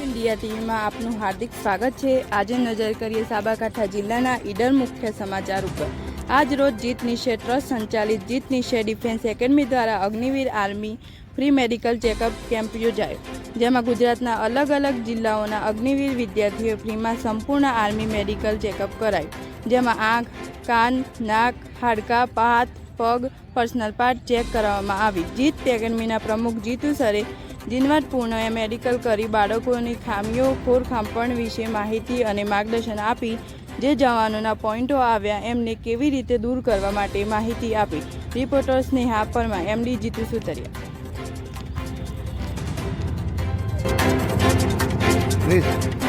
India TV में आपनु हार्दिक स्वागत है। आज नजर करिए साबरकांठा जिल्लाना ईडर मुख्य समाचार पर। आज रोज जीत निषेध ट्रस्ट संचालित जीत निषेध डिफेन्स एकेडमी द्वारा Agniveer army free medical checkup camp योजायो, जेमां गुजरातना अलग अलग जिल्लाओना अग्निवीर विद्यार्थीओ फ्री में संपूर्ण आर्मी मेडिकल चेकअप करायुं, जेमां आँख, कान, नाक, हाडका, हाथ, पग, पर्सनल पार्ट चेक करवामां आवी। जीत एकेडमीना प्रमुख जीतू सरे जीणवटपूर्ण मेडिकल करी बाळकोनी खामीओ खोरखामपण विषे माहिती अने मार्गदर्शन आपी। जे जवानोना पॉइंटो आव्या एमने केवी रीते दूर करवा माटे माहिती आपी। Reporter Sneha Parmar, MD Jitu Sutariya. Please.